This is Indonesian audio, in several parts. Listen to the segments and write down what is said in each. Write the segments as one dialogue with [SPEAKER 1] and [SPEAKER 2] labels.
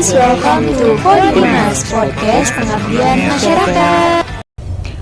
[SPEAKER 1] guys, welcome to Podimas, podcast pengabdian masyarakat.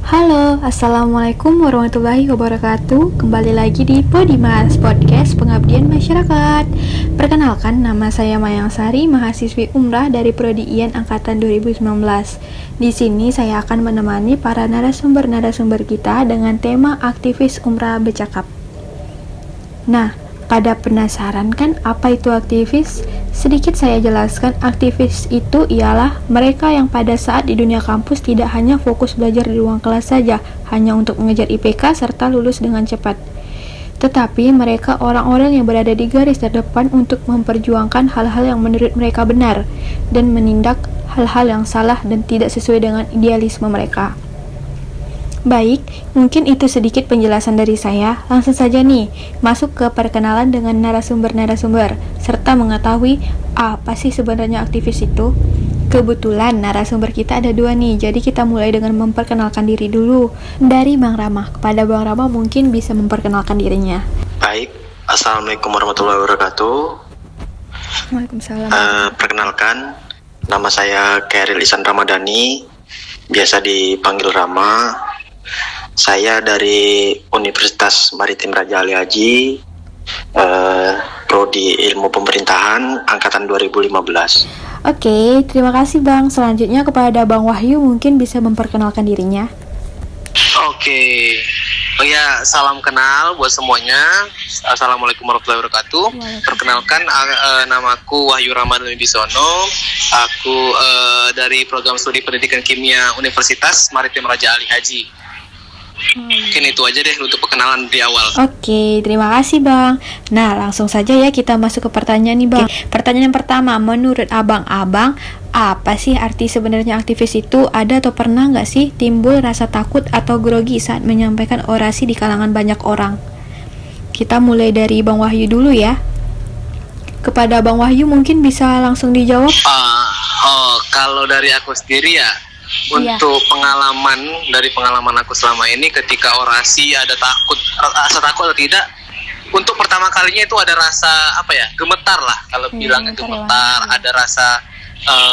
[SPEAKER 2] Halo, Assalamualaikum warahmatullahi wabarakatuh. Kembali lagi di Podimas, podcast pengabdian masyarakat. Perkenalkan, nama saya Mayang Sari, mahasiswi Umrah dari Prodi IAIN Angkatan 2019. Di sini saya akan menemani para narasumber-narasumber kita dengan tema aktivis Umrah bercakap. Nah, pada penasaran kan apa itu aktivis? Sedikit saya jelaskan, aktivis itu ialah mereka yang pada saat di dunia kampus tidak hanya fokus belajar di ruang kelas saja, hanya untuk mengejar IPK serta lulus dengan cepat. Tetapi mereka orang-orang yang berada di garis terdepan untuk memperjuangkan hal-hal yang menurut mereka benar dan menindak hal-hal yang salah dan tidak sesuai dengan idealisme mereka. Baik, mungkin itu sedikit penjelasan dari saya. Langsung saja nih, masuk ke perkenalan dengan narasumber-narasumber, serta mengetahui apa sih sebenarnya aktivis itu. Kebetulan narasumber kita ada dua nih, jadi kita mulai dengan memperkenalkan diri dulu. Dari Bang Rama, kepada Bang Rama mungkin bisa memperkenalkan dirinya.
[SPEAKER 3] Baik, Assalamualaikum warahmatullahi wabarakatuh.
[SPEAKER 2] Waalaikumsalam.
[SPEAKER 3] Perkenalkan, nama saya Khairil Ihsan Ramadhani, biasa dipanggil Rama. Saya dari Universitas Maritim Raja Ali Haji, Prodi Ilmu Pemerintahan Angkatan 2015.
[SPEAKER 2] Oke, terima kasih Bang. Selanjutnya kepada Bang Wahyu, mungkin bisa memperkenalkan dirinya.
[SPEAKER 4] Oke. Oh ya, salam kenal buat semuanya. Assalamualaikum warahmatullahi wabarakatuh. Perkenalkan, namaku Wahyu Ramadhan Wibisono. Aku dari program studi pendidikan kimia Universitas Maritim Raja Ali Haji. Mungkin itu aja deh untuk perkenalan di awal.
[SPEAKER 2] Oke, terima kasih Bang. Nah, langsung saja ya kita masuk ke pertanyaan nih Bang. Pertanyaan yang pertama, menurut abang-abang, apa sih arti sebenarnya aktivis itu? Ada atau pernah nggak sih timbul rasa takut atau grogi saat menyampaikan orasi di kalangan banyak orang? Kita mulai dari Bang Wahyu dulu ya. Kepada Bang Wahyu mungkin bisa langsung dijawab.
[SPEAKER 4] Kalau dari aku sendiri ya, untuk pengalaman aku selama ini ketika orasi ada rasa takut atau tidak, untuk pertama kalinya itu ada rasa gemetar lah, kalau bilangnya gemetar, ada rasa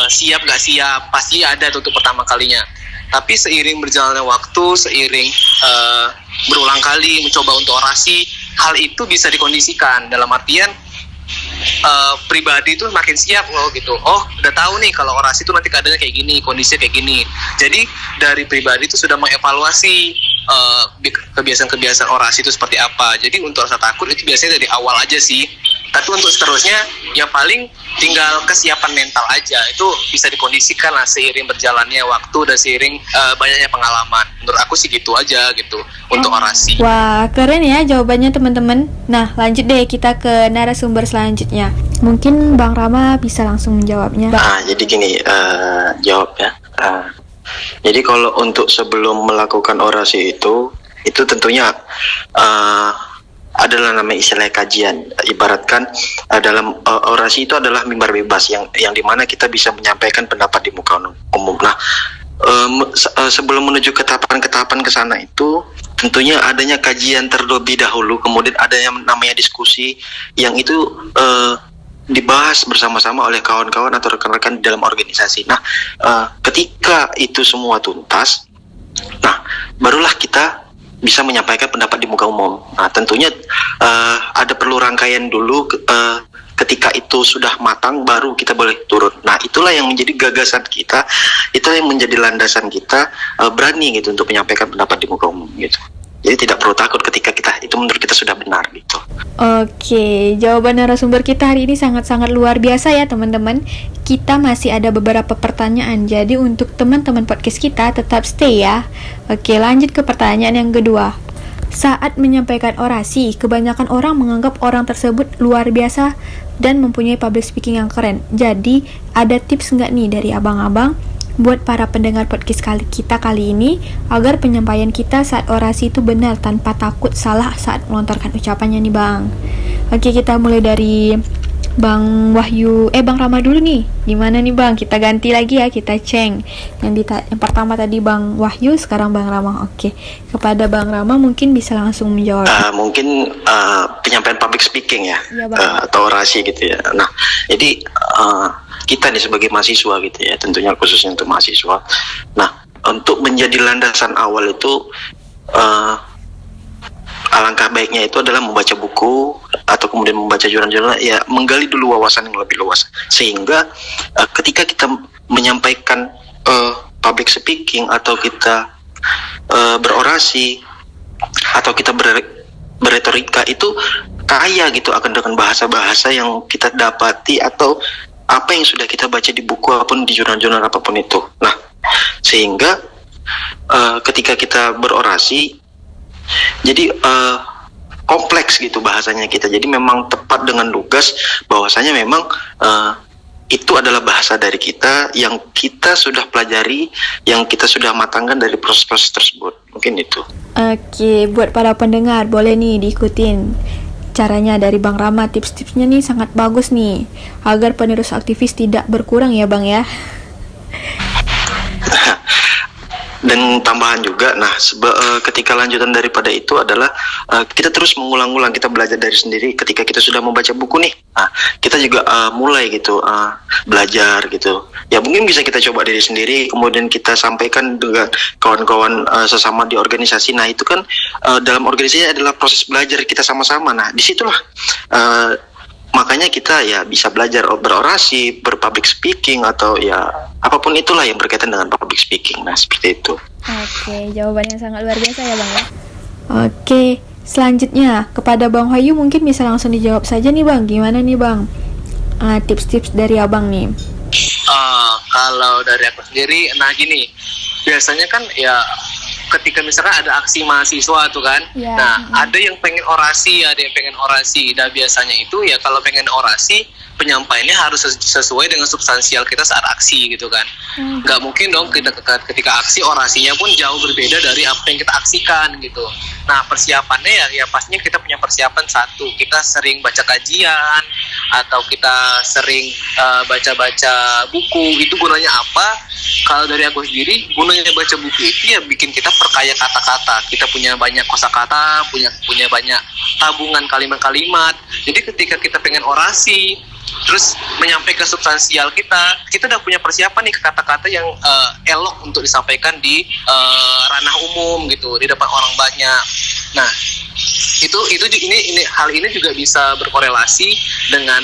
[SPEAKER 4] siap gak siap, pasti ada tuh untuk pertama kalinya. Tapi seiring berjalannya waktu, seiring berulang kali mencoba untuk orasi, hal itu bisa dikondisikan, dalam artian pribadi itu makin siap gitu. Oh, udah tahu nih kalau orasi itu nanti keadaannya kayak gini, kondisinya kayak gini. Jadi dari pribadi itu sudah mengevaluasi kebiasaan-kebiasaan orasi itu seperti apa. Jadi untuk rasa takut itu biasanya dari awal aja sih. Tapi untuk seterusnya ya paling tinggal kesiapan mental aja. Itu bisa dikondisikan lah seiring berjalannya waktu dan seiring banyaknya pengalaman. Menurut aku sih gitu aja gitu untuk orasi.
[SPEAKER 2] Wah, keren ya jawabannya teman-teman. Nah, lanjut deh kita ke narasumber selanjutnya. Mungkin Bang Rama bisa langsung menjawabnya.
[SPEAKER 3] Jadi gini, jawab ya. Jadi kalau untuk sebelum melakukan orasi itu tentunya adalah namanya istilah kajian. Ibaratkan dalam orasi itu adalah mimbar bebas yang dimana kita bisa menyampaikan pendapat di muka umum. Nah, sebelum menuju ke tahapan ke sana itu tentunya adanya kajian terlebih dahulu, kemudian adanya namanya diskusi yang itu dibahas bersama-sama oleh kawan-kawan atau rekan-rekan di dalam organisasi. Nah, ketika itu semua tuntas, nah barulah kita bisa menyampaikan pendapat di muka umum. Nah, tentunya ada perlu rangkaian dulu. Ketika itu sudah matang, baru kita boleh turun. Nah, itulah yang menjadi gagasan kita, itulah yang menjadi landasan kita berani gitu untuk menyampaikan pendapat di muka umum gitu. Jadi tidak perlu takut ketika itu menurut kita sudah benar gitu.
[SPEAKER 2] Oke, jawaban narasumber kita hari ini sangat-sangat luar biasa ya teman-teman. Kita masih ada beberapa pertanyaan, jadi untuk teman-teman podcast kita tetap stay ya. Oke, lanjut ke pertanyaan yang kedua. Saat menyampaikan orasi, kebanyakan orang menganggap orang tersebut luar biasa dan mempunyai public speaking yang keren. Jadi, ada tips nggak nih dari abang-abang buat para pendengar podcast kita kali ini agar penyampaian kita saat orasi itu benar tanpa takut salah saat melontarkan ucapannya nih Bang. Oke, kita mulai dari Bang Wahyu, Bang Rama dulu nih. Gimana nih Bang? Kita ganti lagi ya, kita ceng. Yang pertama tadi Bang Wahyu, sekarang Bang Rama. Oke. Kepada Bang Rama mungkin bisa langsung menjawab.
[SPEAKER 3] Mungkin penyampaian public speaking ya,
[SPEAKER 2] Bang.
[SPEAKER 3] atau orasi gitu ya. Nah, jadi kita nih sebagai mahasiswa gitu ya, tentunya khususnya untuk mahasiswa. Nah, untuk menjadi landasan awal itu alangkah baiknya itu adalah membaca buku atau kemudian membaca jurnal-jurnal, ya menggali dulu wawasan yang lebih luas, sehingga ketika kita menyampaikan public speaking atau kita berorasi atau kita berretorika itu kaya gitu akan dengan bahasa-bahasa yang kita dapati atau apa yang sudah kita baca di buku apapun, di jurnal-jurnal apapun itu. Nah, sehingga ketika kita berorasi jadi kompleks gitu bahasanya kita. Jadi memang tepat dengan lugas bahwasanya memang itu adalah bahasa dari kita yang kita sudah pelajari, yang kita sudah matangkan dari proses-proses tersebut. Mungkin itu.
[SPEAKER 2] Oke, buat para pendengar boleh nih diikutin caranya dari Bang Rama. Tips-tipsnya nih sangat bagus nih, agar penerus aktivis tidak berkurang ya Bang ya.
[SPEAKER 3] Dan tambahan juga, nah ketika lanjutan daripada itu adalah kita terus mengulang-ulang, kita belajar dari sendiri. Ketika kita sudah membaca buku nih, kita juga mulai gitu belajar gitu. Ya mungkin bisa kita coba diri sendiri, kemudian kita sampaikan dengan kawan-kawan sesama di organisasi. Nah itu kan dalam organisasi adalah proses belajar kita sama-sama. Nah disitulah makanya kita ya bisa belajar berorasi, berpublic speaking, atau ya apapun itulah yang berkaitan dengan public speaking. Nah seperti itu.
[SPEAKER 2] Oke, jawabannya sangat luar biasa ya Bang ya. Oke, selanjutnya kepada Bang Wahyu mungkin bisa langsung dijawab saja nih Bang. Gimana nih Bang tips-tips dari Abang nih?
[SPEAKER 4] Kalau dari aku sendiri, nah gini, biasanya kan ya ketika misalkan ada aksi mahasiswa tuh kan, ada yang pengen orasi, ada yang pengen orasi. Dan biasanya itu ya kalau pengen orasi, penyampaiannya harus sesuai dengan substansial kita saat aksi gitu kan. Nggak mungkin dong ketika aksi orasinya pun jauh berbeda dari apa yang kita aksikan gitu. Nah persiapannya ya pastinya kita punya persiapan. Satu, kita sering baca kajian atau kita sering baca-baca buku. Itu gunanya apa? Kalau dari aku sendiri, gunanya baca buku itu ya bikin kita perkaya kata-kata. Kita punya banyak kosakata, punya banyak tabungan kalimat-kalimat. Jadi ketika kita pengen orasi, terus menyampaikan substansial kita udah punya persiapan nih kata-kata yang elok untuk disampaikan di ranah umum gitu, di depan orang banyak. Nah, ini hal ini juga bisa berkorelasi dengan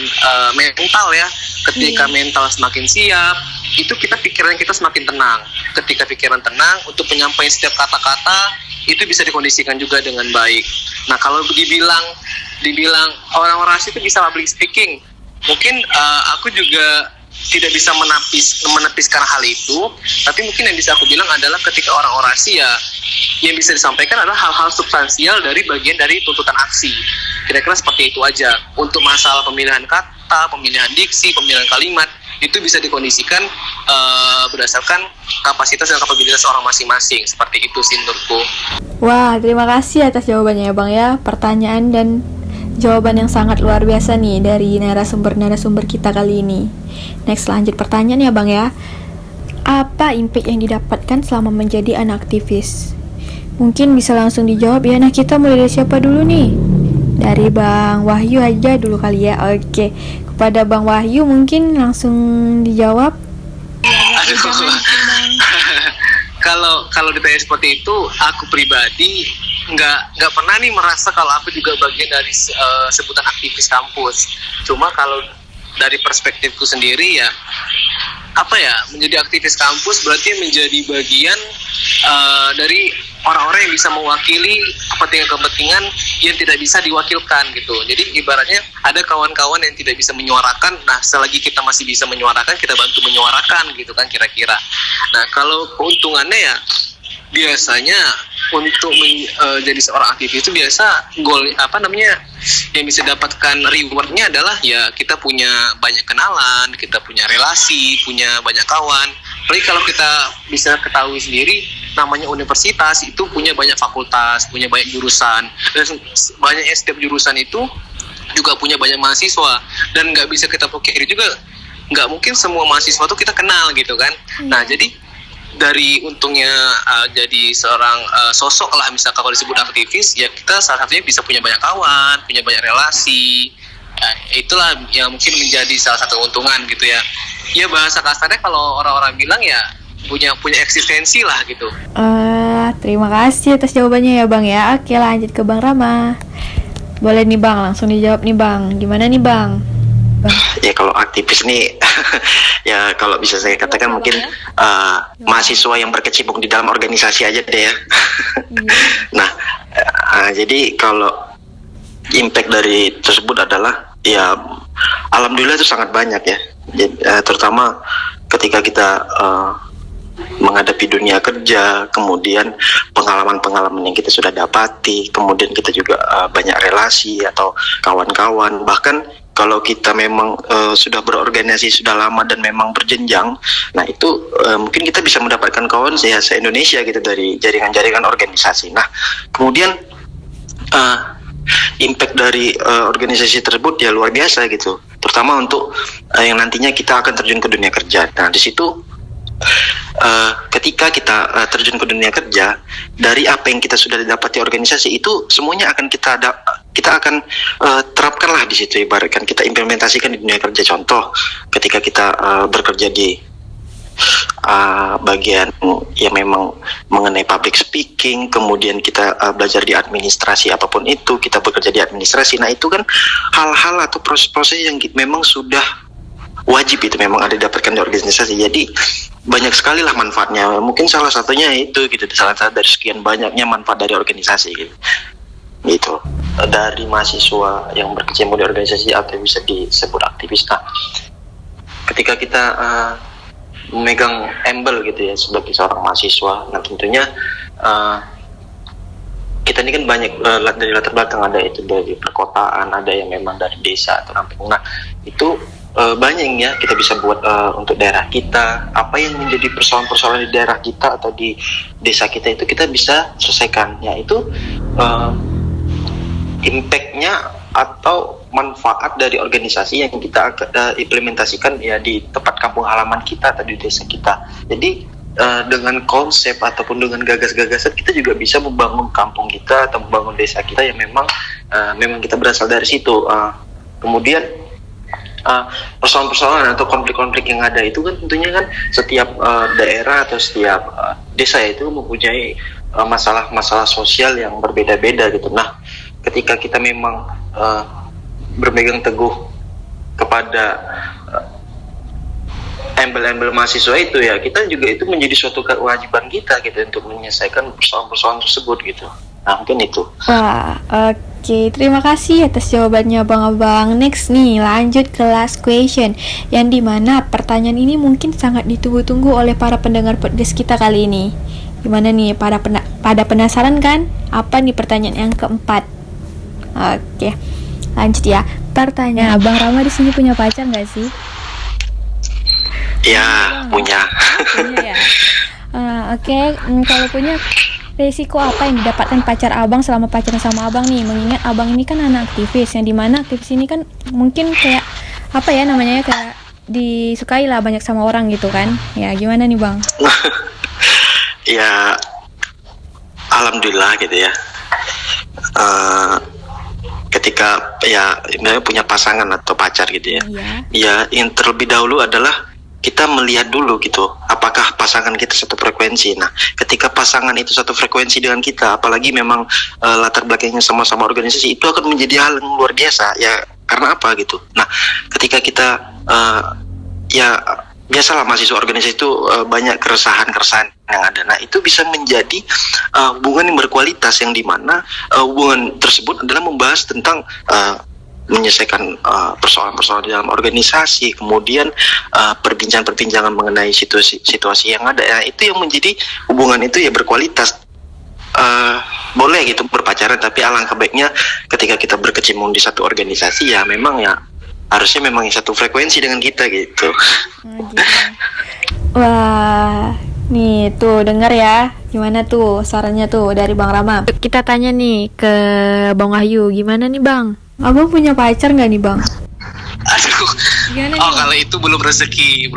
[SPEAKER 4] mental ya. Ketika mental semakin siap, itu pikiran kita semakin tenang. Ketika pikiran tenang, untuk menyampaikan setiap kata-kata itu bisa dikondisikan juga dengan baik. Nah, kalau dibilang orang orasi itu bisa public speaking, mungkin aku juga tidak bisa menepiskan hal itu, tapi mungkin yang bisa aku bilang adalah ketika orang orasi ya yang bisa disampaikan adalah hal-hal substansial dari bagian dari tuntutan aksi. Kira-kira seperti itu aja. Untuk masalah pemilihan kata, pemilihan diksi, pemilihan kalimat, itu bisa dikondisikan berdasarkan kapasitas dan kapabilitas orang masing-masing. Seperti itu sih menurutku.
[SPEAKER 2] Wah, terima kasih atas jawabannya ya Bang ya. Pertanyaan dan jawaban yang sangat luar biasa nih dari narasumber kita kali ini. Next, lanjut pertanyaan ya Bang ya. Apa impact yang didapatkan selama menjadi anak aktivis? Mungkin bisa langsung dijawab ya. Nah, kita mulai dari siapa dulu nih? Dari Bang Wahyu aja dulu kali ya. Oke, kepada Bang Wahyu mungkin langsung dijawab.
[SPEAKER 4] Kalau ditanya seperti itu, aku pribadi nggak pernah nih merasa kalau aku juga bagian dari sebutan aktivis kampus. Cuma kalau dari perspektifku sendiri ya, menjadi aktivis kampus berarti menjadi bagian dari orang-orang yang bisa mewakili kepentingan-kepentingan yang tidak bisa diwakilkan gitu. Jadi ibaratnya ada kawan-kawan yang tidak bisa menyuarakan, nah selagi kita masih bisa menyuarakan, kita bantu menyuarakan gitu kan kira-kira. Nah kalau keuntungannya ya biasanya untuk jadi seorang aktivis itu biasa yang bisa dapatkan rewardnya adalah ya kita punya banyak kenalan, kita punya relasi, punya banyak kawan. Apalagi kalau kita bisa ketahui sendiri, namanya universitas itu punya banyak fakultas, punya banyak jurusan, dan banyaknya setiap jurusan itu juga punya banyak mahasiswa, dan nggak bisa kita pungkiri juga nggak mungkin semua mahasiswa tuh kita kenal gitu kan. Nah jadi dari untungnya jadi seorang sosok lah, misalkan kalau disebut aktivis, ya kita salah satunya bisa punya banyak kawan, punya banyak relasi. Itulah yang mungkin menjadi salah satu keuntungan gitu ya. ya bahasa kasarnya kalau orang-orang bilang ya punya eksistensi lah gitu.
[SPEAKER 2] Terima kasih atas jawabannya ya Bang ya. Oke, lanjut ke Bang Rama. Boleh nih Bang, langsung dijawab nih Bang. Gimana nih Bang?
[SPEAKER 3] Ya kalau aktivis nih ya kalau bisa saya katakan mungkin mahasiswa yang berkecimpung di dalam organisasi aja deh ya. Nah, jadi kalau impact dari tersebut adalah ya alhamdulillah itu sangat banyak ya. Jadi, terutama ketika kita menghadapi dunia kerja, kemudian pengalaman-pengalaman yang kita sudah dapati, kemudian kita juga banyak relasi atau kawan-kawan, bahkan kalau kita memang sudah berorganisasi sudah lama dan memang berjenjang, nah itu mungkin kita bisa mendapatkan kawan se-Indonesia gitu dari jaringan-jaringan organisasi. Nah, kemudian impact dari organisasi tersebut ya luar biasa gitu, terutama untuk yang nantinya kita akan terjun ke dunia kerja. Nah, di situ ketika kita terjun ke dunia kerja, dari apa yang kita sudah dapati organisasi itu semuanya akan kita akan terapkanlah di situ, ibaratkan kita implementasikan di dunia kerja. Contoh, ketika kita bekerja di bagian yang memang mengenai public speaking, kemudian kita belajar di administrasi, apapun itu kita bekerja di administrasi. Nah, itu kan hal-hal atau proses-proses yang memang sudah wajib, itu memang ada didapatkan di organisasi. Jadi banyak sekali lah manfaatnya. Mungkin salah satunya itu gitu, salah satu dari sekian banyaknya manfaat dari organisasi gitu. Dari mahasiswa yang berkecimpung di organisasi atau bisa disebut aktivis. Nah, ketika kita memegang embel gitu ya sebagai seorang mahasiswa, nah tentunya kita ini kan banyak dari latar belakang, ada itu dari perkotaan, ada yang memang dari desa atau kampung. Nah, itu banyak ya kita bisa buat untuk daerah kita. Apa yang menjadi persoalan-persoalan di daerah kita atau di desa kita itu kita bisa selesaikan. Ya, itu impact-nya atau manfaat dari organisasi yang kita implementasikan ya di tempat kampung halaman kita atau di desa kita. Jadi dengan konsep ataupun dengan gagas-gagasan kita juga bisa membangun kampung kita atau membangun desa kita yang memang kita berasal dari situ. Kemudian persoalan-persoalan atau konflik-konflik yang ada itu kan tentunya kan setiap daerah atau setiap desa itu mempunyai masalah-masalah sosial yang berbeda-beda gitu. Nah, ketika kita memang berpegang teguh kepada embel-embel mahasiswa itu ya, kita juga itu menjadi suatu kewajiban kita gitu untuk menyelesaikan persoalan-persoalan tersebut gitu. Nah, mungkin itu.
[SPEAKER 2] Wah, oke. Terima kasih atas jawabannya Abang-abang. Next nih, lanjut ke last question, yang dimana pertanyaan ini mungkin sangat ditunggu-tunggu oleh para pendengar podcast kita kali ini. Gimana nih, pada penasaran kan? Apa nih pertanyaan yang keempat? Oke, lanjut ya. Pertanyaan, Abang Rama di sini punya pacar nggak sih?
[SPEAKER 3] Ya, punya.
[SPEAKER 2] Punya ya. Oke, kalau punya, resiko apa yang didapatkan pacar abang selama pacaran sama abang nih? Mengingat abang ini kan anak aktivis, yang dimana aktivis ini kan mungkin kayak apa ya namanya, kayak disukai lah banyak sama orang gitu kan? Ya gimana nih bang?
[SPEAKER 3] Ya, alhamdulillah gitu ya. Ketika ya punya pasangan atau pacar gitu ya, ya yang terlebih dahulu adalah kita melihat dulu gitu, apakah pasangan kita satu frekuensi. Nah, ketika pasangan itu satu frekuensi dengan kita, apalagi memang latar belakangnya sama-sama organisasi, itu akan menjadi hal yang luar biasa ya. Karena apa gitu? Nah, ketika kita ya biasalah mahasiswa organisasi itu banyak keresahan-keresahan yang ada. Nah, itu bisa menjadi hubungan yang berkualitas, yang dimana hubungan tersebut adalah membahas tentang menyelesaikan persoalan-persoalan di dalam organisasi, kemudian perbincangan-perbincangan mengenai situasi yang ada. Nah, itu yang menjadi hubungan itu ya berkualitas. Boleh gitu berpacaran, tapi alangkah baiknya ketika kita berkecimpung di satu organisasi ya memang ya harusnya memang satu frekuensi dengan kita gitu.
[SPEAKER 2] Wah, nih tuh dengar ya, gimana tuh sarannya tuh dari Bang Rama. Kita tanya nih ke Bang Wahyu, gimana nih Bang? Abang punya pacar nggak nih Bang?
[SPEAKER 4] Aduh,
[SPEAKER 2] gimana
[SPEAKER 4] oh
[SPEAKER 2] nih?
[SPEAKER 4] kalau itu belum rezeki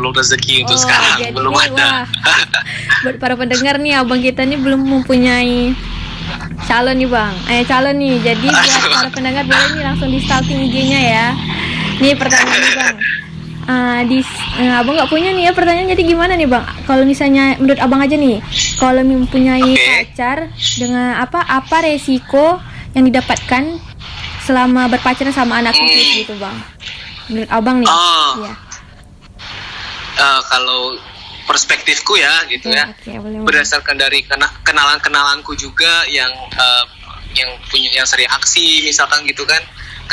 [SPEAKER 4] untuk sekarang, belum ada.
[SPEAKER 2] Buat para pendengar nih, abang kita nih belum mempunyai calon nih Bang. Calon nih, jadi buat para pendengar boleh nih langsung di stalking IG-nya ya. Nih pertanyaan nih Bang, Abang nggak punya nih ya pertanyaan, jadi gimana nih bang? Kalau misalnya menurut abang aja nih, kalau mempunyai pacar dengan apa resiko yang didapatkan selama berpacaran sama anak kecil gitu bang? Menurut abang nih? Iya.
[SPEAKER 4] Kalau perspektifku ya gitu ya,
[SPEAKER 2] boleh,
[SPEAKER 4] berdasarkan dari kenalanku juga yang sering aksi misalkan gitu kan,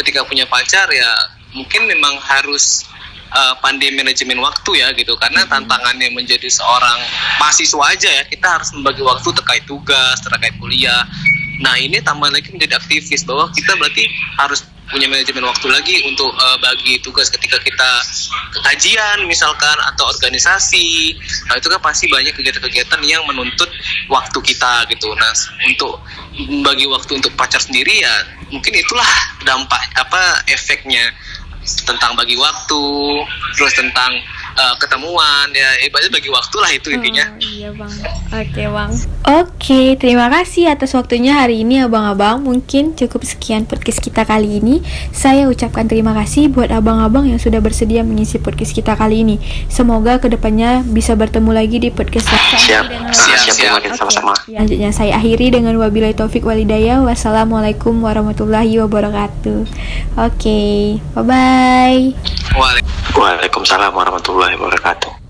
[SPEAKER 4] ketika punya pacar ya mungkin memang harus pandai manajemen waktu ya gitu, karena tantangannya menjadi seorang mahasiswa aja ya, kita harus membagi waktu terkait tugas, terkait kuliah. Nah ini tambah lagi menjadi aktivis, bahwa kita berarti harus punya manajemen waktu lagi untuk bagi tugas ketika kita kajian misalkan atau organisasi. Nah itu kan pasti banyak kegiatan-kegiatan yang menuntut waktu kita gitu. Nah untuk membagi waktu untuk pacar sendiri ya mungkin itulah dampak efeknya, tentang bagi waktu, terus tentang ketemuan ya, ibaratnya bagi waktu lah itu intinya.
[SPEAKER 2] Iya bang. Oke bang. Oke, terima kasih atas waktunya hari ini abang-abang. Mungkin cukup sekian podcast kita kali ini. Saya ucapkan terima kasih buat abang-abang yang sudah bersedia mengisi podcast kita kali ini. Semoga kedepannya bisa bertemu lagi di podcast
[SPEAKER 3] Siap. Sama-sama.
[SPEAKER 2] Selanjutnya saya akhiri dengan wabillahi taufik walhidayah. Wassalamualaikum warahmatullahi wabarakatuh. Oke, bye-bye.
[SPEAKER 3] Waalaikumsalam warahmatullahi wabarakatuh.